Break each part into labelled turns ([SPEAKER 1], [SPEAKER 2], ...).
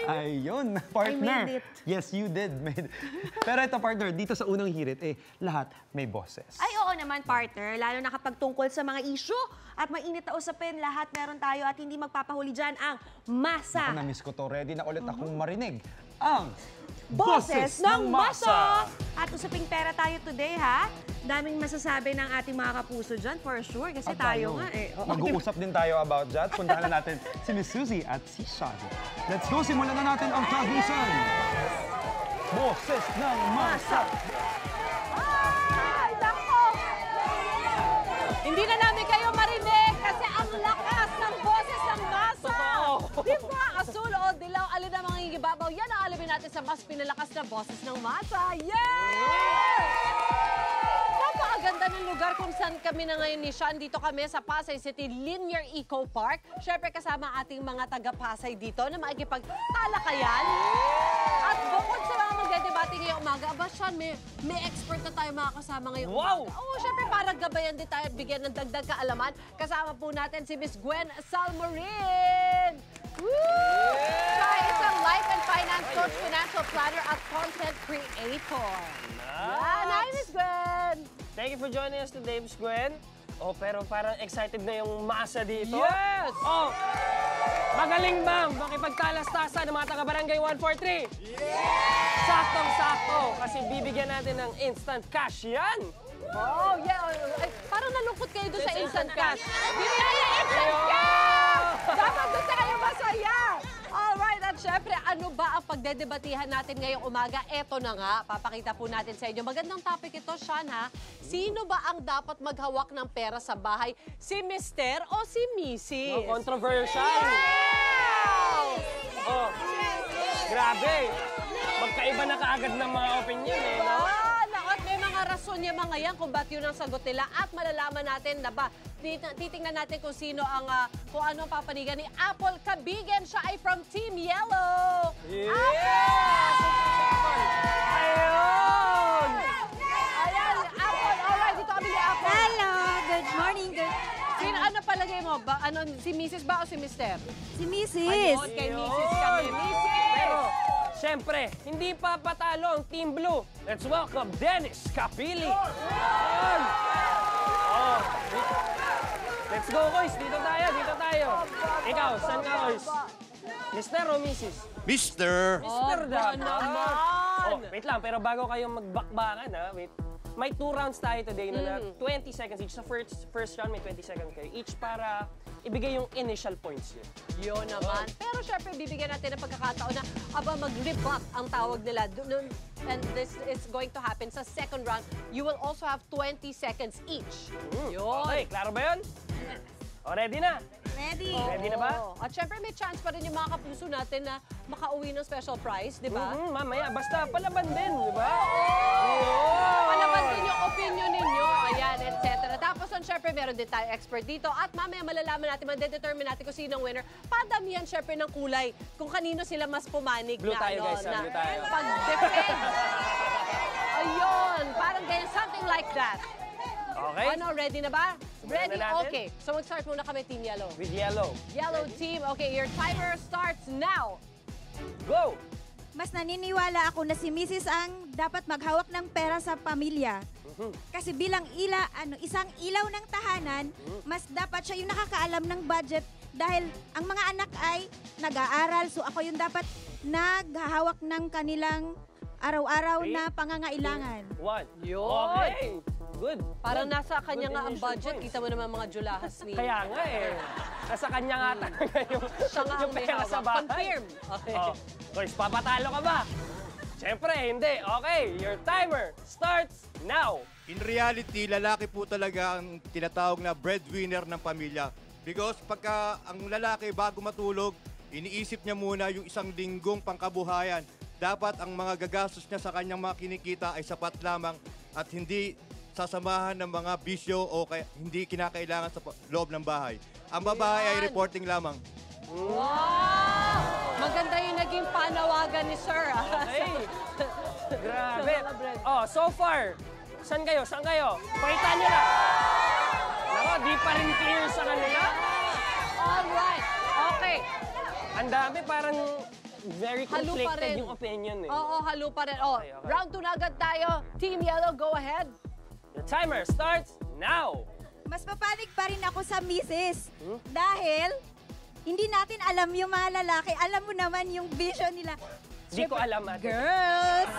[SPEAKER 1] Ayun, partner.
[SPEAKER 2] I made it.
[SPEAKER 1] Yes, you did. Pero ito, partner, dito sa unang hirit, lahat may boses.
[SPEAKER 2] Ay, oo naman, partner. Lalo na kapag tungkol sa mga issue at mainit na usapin, lahat meron tayo at hindi magpapahuli dyan ang masa.
[SPEAKER 1] Naku, na-miss ko to. Ready na ulit akong marinig ang
[SPEAKER 2] Boses ng Masa! At usaping pera tayo today, ha? Daming masasabi ng ating mga kapuso dyan, for sure. Kasi
[SPEAKER 1] At
[SPEAKER 2] tayo nga eh.
[SPEAKER 1] Mag-uusap din tayo about that. Puntahan na natin si Miss Suzy at si Sean. Let's go, simulan na natin ang tagisan. Boses ng Masa!
[SPEAKER 3] Ay, nako! Hindi na namin kayo marinig kasi ang lakas ng boses ng masa! Di ba? Asul o dilaw, alin ang mga ibabaw? Yan ang alamin natin sa mas pinalakas na boses ng masa. Yay! Napakaganda ng lugar kung saan kami na ngayon ni Sean. Dito kami sa Pasay City Linear Eco Park. Siyempre kasama ating mga taga-Pasay dito na makikipagtalakayan. At bukod sa mga magdedebate ngayong umaga, aba Sean, may expert na tayo mga kasama ngayong umaga. Oo, siyempre para gabayan din tayo at bigyan ng dagdag kaalaman. Kasama po natin si Miss Gwen Salmorin. Woo! Siya ay isang life and finance coach, financial planner at content creator. Yan, hi Miss Gwen!
[SPEAKER 4] Thank you for joining us today, Miss Gwen. Oh, pero parang excited na yung masa dito.
[SPEAKER 3] Yes!
[SPEAKER 4] Oh, magaling bang makipagtalastasan ng mga taga-barangay 143? Yes! Saktong-sakto, kasi bibigyan natin ng instant cash yan.
[SPEAKER 3] Oh, yeah. Ay, parang nalungkot kayo doon sa instant cash. Bibigyan niya instant cash! Dapat doon sa kayo masaya! Alright, at syempre, ano ba ang pagdedebatihan natin ngayong umaga? Eto na nga, papakita po natin sa inyo. Magandang topic ito, Sean, ha? Sino ba ang dapat maghawak ng pera sa bahay? Si Mister o si Mrs.?
[SPEAKER 4] No, controversial. Oh, grabe. Magkaiba na kaagad ng mga opinion, eh, no?
[SPEAKER 3] At may mga rason niya mga yan kung ba't yun ang sagot nila at malalaman natin na ba, titingnan natin kung sino ang, kung ano ang papanigan ni Apple Cabigan. Siya ay from Team Yellow.
[SPEAKER 4] Yeah!
[SPEAKER 3] Apple!
[SPEAKER 4] Ayun!
[SPEAKER 3] Ayan, Apple. Alright, dito kami ni Apple.
[SPEAKER 5] Hello, good morning.
[SPEAKER 3] Sino, ano palagay mo? Ba, ano, si Mrs. ba o si Mister?
[SPEAKER 5] Si Mrs.
[SPEAKER 3] Ayun, kay Mrs. kami. Mrs.
[SPEAKER 4] Pero, siyempre, hindi pa patalo ang Team Blue. Let's welcome Dennis Capili. Ayun! Oh, let's go, boys. Dito tayo. Ikaw, saan ka, boys? Mister o Mrs.?
[SPEAKER 6] Mister!
[SPEAKER 4] Mister dapat.
[SPEAKER 3] naman.
[SPEAKER 4] Oh, wait lang, pero bago kayo magbakbakan, ha, wait. May 2 rounds tayo today na 20 seconds each. Sa first round, may 20 seconds kayo each para ibigay yung initial points yun.
[SPEAKER 3] Yun naman. Pero syempre, bibigyan natin ng pagkakataon na mag-rebut ang tawag nila. And this is going to happen sa second round. You will also have 20 seconds each. Yun.
[SPEAKER 4] Okay, klaro ba yun? O, ready na?
[SPEAKER 5] Ready.
[SPEAKER 4] Ready na ba?
[SPEAKER 3] Oo. At syempre, may chance pa rin yung mga kapuso natin na makauwi ng special prize, di ba?
[SPEAKER 4] Mamaya, basta palaban din, di ba?
[SPEAKER 3] Palaban din yung opinion ninyo, ayan, etc. Tapos, syempre, meron din tayo expert dito. At mamaya, malalaman natin, determine natin kung sino ang winner. Padamihan, syempre, ng kulay. Kung kanino sila mas pumanig
[SPEAKER 4] Blue
[SPEAKER 3] na,
[SPEAKER 4] tayo, guys,
[SPEAKER 3] na
[SPEAKER 4] blue tayo.
[SPEAKER 3] pag-defend. Ayun, parang ganyan, something like that.
[SPEAKER 4] Okay?
[SPEAKER 3] Ano, ready na ba? Ready?
[SPEAKER 4] na natin?
[SPEAKER 3] Okay. So, mag-start muna kami, Team Yellow.
[SPEAKER 4] With yellow.
[SPEAKER 3] Yellow team, okay, your timer starts now.
[SPEAKER 4] Go!
[SPEAKER 5] Mas naniniwala ako na si Mrs. ang dapat maghawak ng pera sa pamilya. Kasi bilang isang ilaw ng tahanan, mas dapat siya yung nakakaalam ng budget dahil ang mga anak ay nag-aaral. So ako yung dapat naghahawak ng kanilang araw-araw na pangangailangan.
[SPEAKER 4] 1.
[SPEAKER 3] Yun.
[SPEAKER 4] Okay. Good.
[SPEAKER 3] Parang
[SPEAKER 4] Good.
[SPEAKER 3] nasa kanya
[SPEAKER 4] Good
[SPEAKER 3] nga ang
[SPEAKER 4] initial
[SPEAKER 3] budget.
[SPEAKER 4] points.
[SPEAKER 3] Kita mo naman mga julahas ni...
[SPEAKER 4] Kaya nga eh. Nasa kanya nga talaga
[SPEAKER 3] Siya nga
[SPEAKER 4] yung
[SPEAKER 3] ang may
[SPEAKER 4] pera sa
[SPEAKER 3] hawak.
[SPEAKER 4] bahay.
[SPEAKER 3] Confirm. Okay.
[SPEAKER 4] Oh. Boys, papatalo ka ba? Siyempre, hindi. Okay, your timer starts now.
[SPEAKER 6] In reality, lalaki po talaga ang tinatawag na breadwinner ng pamilya. Because pagka ang lalaki bago matulog, iniisip niya muna yung isang linggong pangkabuhayan. Dapat ang mga gagastos niya sa kanyang mga kinikita ay sapat lamang at hindi sasamahan ng mga bisyo o hindi kinakailangan sa loob ng bahay. Ang babae ay reporting lamang.
[SPEAKER 3] Wow! Maganda yung naging panawagan ni Sir.
[SPEAKER 4] Okay. Grabe. Oh, so far, saan kayo? Pakita nyo na. Nako, di pa rin clear sa kanila.
[SPEAKER 3] Alright. Okay.
[SPEAKER 4] Ang dami, parang very
[SPEAKER 3] Halo pa
[SPEAKER 4] conflicted
[SPEAKER 3] rin.
[SPEAKER 4] yung opinion eh.
[SPEAKER 3] Oo, halo pa rin. Oh,
[SPEAKER 4] Okay, okay.
[SPEAKER 3] round 2 na agad tayo. Team Yellow, go ahead.
[SPEAKER 4] Your timer starts now.
[SPEAKER 5] Mas papanig pa rin ako sa misis. Dahil, hindi natin alam yung mga lalaki. Alam mo naman yung vision nila.
[SPEAKER 4] Di ko alam, ate.
[SPEAKER 5] Girls,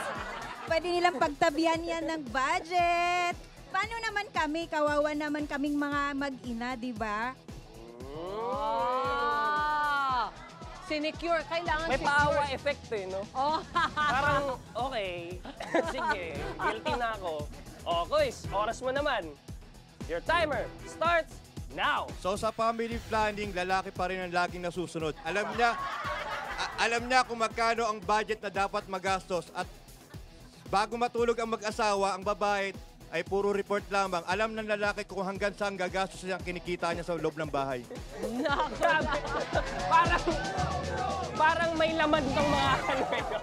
[SPEAKER 5] pwede nilang pagtabihan yan ng budget. Paano naman kami? Kawawa naman kaming mga mag-ina, di ba?
[SPEAKER 3] Sinecure. Kailangan
[SPEAKER 4] May
[SPEAKER 3] secure.
[SPEAKER 4] paawa effect eh, no?
[SPEAKER 3] Oh.
[SPEAKER 4] Parang, okay. Sige, guilty na ako. O, Kuis, oras mo naman. Your timer starts now.
[SPEAKER 6] So sa family planning, lalaki pa rin ang laging nasusunod. Alam niya kung magkano ang budget na dapat magastos at bago matulog ang mag-asawa, ang babae ay puro report lamang. Alam ng lalaki kung hanggang saan gagastos ang kinikita niya sa loob ng bahay.
[SPEAKER 4] Grabe. Parang may laman tong mga ano eh, no?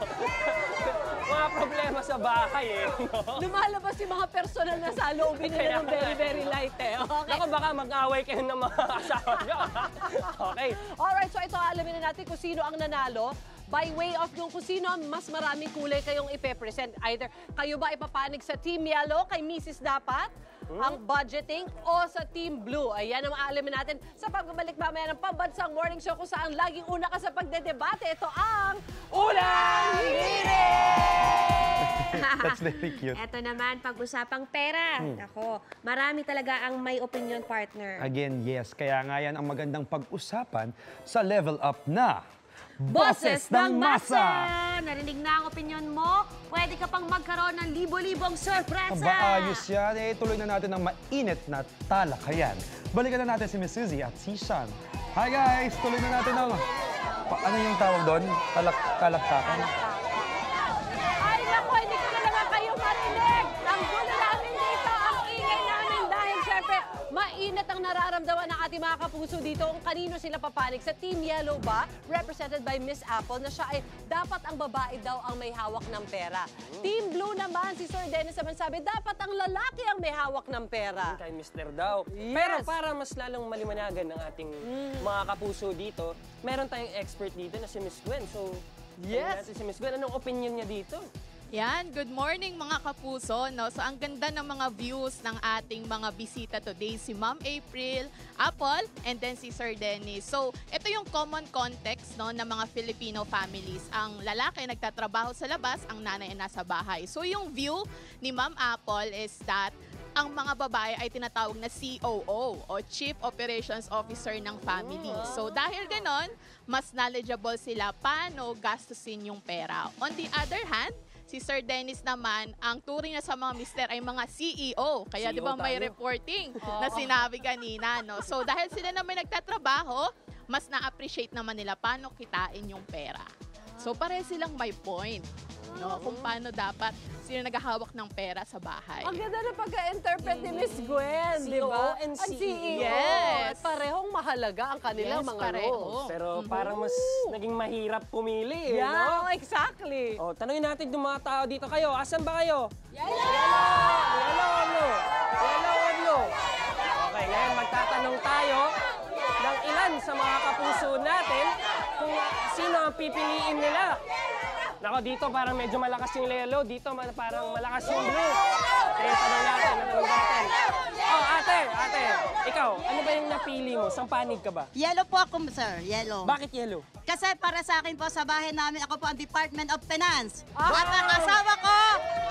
[SPEAKER 4] Mga problema sa bahay eh. No?
[SPEAKER 3] Lumalabas yung mga personal na saloobin nila ng very, very light eh. Okay.
[SPEAKER 4] Ako baka mag-away kayo ng mga asawa nyo. Okay.
[SPEAKER 3] Alright, so ito alamin na natin kung sino ang nanalo. By way of yung kung sino mas maraming kulay kayong ipe-present. Either kayo ba ipapanig sa Team Yellow, kay Mrs. Dapat, ang budgeting, o sa Team Blue. Ayan ang aalamin natin sa pagbabalik mamaya ng Pambansang Morning Show kung saan laging una ka sa pagdedebate. Ito ang
[SPEAKER 4] Ulang
[SPEAKER 1] That's very cute.
[SPEAKER 2] Ito naman, pag-usapang pera. Ako, marami talaga ang may opinion partner.
[SPEAKER 1] Again, yes. Kaya nga yan ang magandang pag-usapan sa Level Up na
[SPEAKER 2] Boses ng Masa! Narinig na ang opinion mo? Pwede ka pang magkaroon ng libo-libong sorpresa!
[SPEAKER 1] Aba, ayos yan. Tuloy na natin ang mainit na talakayan. Balikan na natin si Miss Suzy at si Sean. Hi guys! Tuloy na natin ang... ano yung tawag doon? Kalaktakan?
[SPEAKER 3] Ay, naku, hindi ko na naman kayo marinig. Ang gulo namin dito, ang ingay namin dahil syempre, mainit ang nararamdaman ng ating mga kapuso dito kung kanino sila papanig. Sa Team Yellow ba, represented by Miss Apple, na siya ay dapat ang babae daw ang may hawak ng pera. Team Blue naman, si Sir Dennis naman sabi, dapat ang lalaki ang may hawak ng pera.
[SPEAKER 4] Kay Mr. daw.
[SPEAKER 3] Yes.
[SPEAKER 4] Pero para mas lalong maliwanagan ng ating mga kapuso dito, meron tayong expert dito na si Miss Gwen. So,
[SPEAKER 3] Yes.
[SPEAKER 4] natin si Miss Gwen, anong opinion niya dito?
[SPEAKER 7] Yan, good morning mga kapuso. No? So ang ganda ng mga views ng ating mga bisita today, si Ma'am April, Apple, and then si Sir Dennis. So ito yung common context no, ng mga Filipino families. Ang lalaki nagtatrabaho sa labas, ang nanay ay nasa bahay. So yung view ni Ma'am Apple is that ang mga babae ay tinatawag na COO o Chief Operations Officer ng family. So dahil ganon, mas knowledgeable sila paano gastusin yung pera. On the other hand, si Sir Dennis naman, ang turing na sa mga mister ay mga CEO. Kaya
[SPEAKER 4] CEO
[SPEAKER 7] di ba may
[SPEAKER 4] tayo.
[SPEAKER 7] reporting na sinabi kanina. No? So dahil sila naman nagtatrabaho, mas na-appreciate naman nila paano kitain yung pera. So pare silang may point. No? Kung paano dapat sila naghahawak ng pera sa bahay.
[SPEAKER 3] Ang ganda na pag-interpret ni Miss Gwen, di ba?
[SPEAKER 4] CEO and
[SPEAKER 3] Ang
[SPEAKER 4] CEO.
[SPEAKER 3] At
[SPEAKER 7] Yes.
[SPEAKER 3] parehong mahalaga ang kanilang
[SPEAKER 7] Yes,
[SPEAKER 3] mga
[SPEAKER 7] pareho.
[SPEAKER 3] roles.
[SPEAKER 4] Pero parang mas naging mahirap pumili eh, no?
[SPEAKER 3] Yeah, exactly.
[SPEAKER 4] Oh, tanungin natin yung mga tao dito kayo. Asan ba kayo? Yellow or blue? Yellow or blue? Okay, ngayon magtatanong tayo ng ilan sa mga kapuso natin kung sino ang pipiliin nila. Nako, dito parang medyo malakas yung yellow, dito parang malakas yung blue. Kaya tanong natin. Oh, ate, ikaw, ano ba yung napili mo? Sang panig ka ba?
[SPEAKER 8] Yellow po ako, sir. Yellow.
[SPEAKER 4] Bakit yellow?
[SPEAKER 8] Kasi para sa akin po sa bahay namin, ako po ang Department of Finance. At ang asawa ko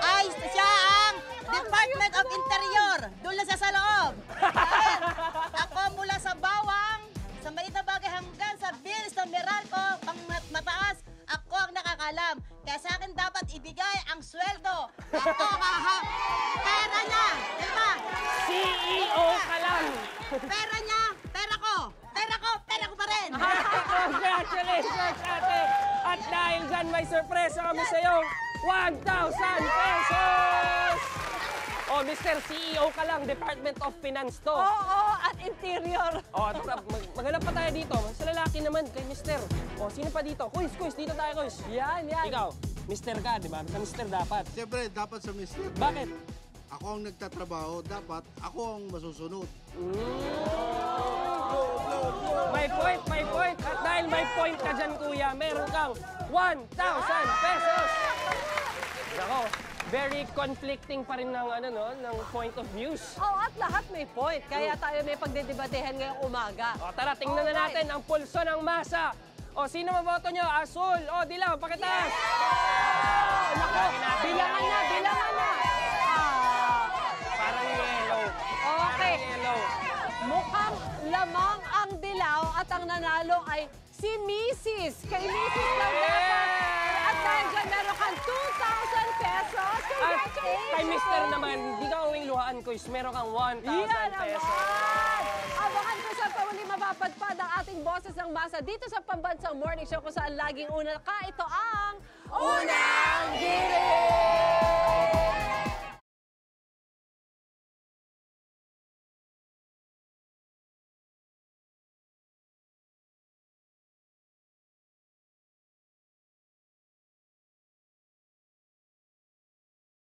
[SPEAKER 8] ay siya ang Department of Interior. Doon lang sa loob. Dahil ako mula sa bawang, sa maliit na bagay hanggang sa bills na Meralco, pang mataas, ako ang nakakalam. Kaya sa akin dapat ibigay ang sweldo. Ako pera niya. Diba?
[SPEAKER 4] CEO ka lang!
[SPEAKER 8] Pera niya, pera ko. Pera ko pa rin.
[SPEAKER 4] Congratulations, ate! At dahil dyan, may sorpresa kami sa'yo. 1,000 pesos! Oh, Mr. CEO ka lang, Department of Finance to.
[SPEAKER 3] Oo, at interior.
[SPEAKER 4] Oh, maghanap pa tayo dito. Sa lalaki naman, kay Mr. Oh, sino pa dito? Kuis, dito tayo, Kuis.
[SPEAKER 3] Yan.
[SPEAKER 4] Ikaw, Mr. ka, di ba? Sa Mr. dapat.
[SPEAKER 9] Siyempre, dapat sa mister.
[SPEAKER 4] Bakit?
[SPEAKER 9] Ako ang nagtatrabaho, dapat ako ang masusunod.
[SPEAKER 4] May point. At dahil may point ka dyan, kuya, meron kang 1,000 pesos. Nako, very conflicting pa rin ng, ng point of views.
[SPEAKER 3] Oh, at lahat may point. Kaya tayo may pagdidebatehan ngayong umaga.
[SPEAKER 4] O, tara, tingnan na natin ang pulso ng masa. O, sino maboto nyo? Asul. O, dilaw, pakitaas.
[SPEAKER 3] Nako, bilangan na.
[SPEAKER 4] Parang yellow.
[SPEAKER 3] Okay.
[SPEAKER 4] Parang yellow.
[SPEAKER 3] Mukhang lamang ang dilaw at ang nanalo ay si Mrs. Kay Mrs. lang dapat. At dahil dyan, meron kang 2,000 pesos.
[SPEAKER 4] At
[SPEAKER 3] Congratulations!
[SPEAKER 4] kay Mister naman, di ka uwing luhaan ko, meron kang 1,000
[SPEAKER 3] Yan
[SPEAKER 4] pesos.
[SPEAKER 3] naman! Abangan ko sa pamuli mapapadpad ang ating boses ng masa dito sa Pambansang Morning Show kung saan laging una ka. Ito ang Unang Giling!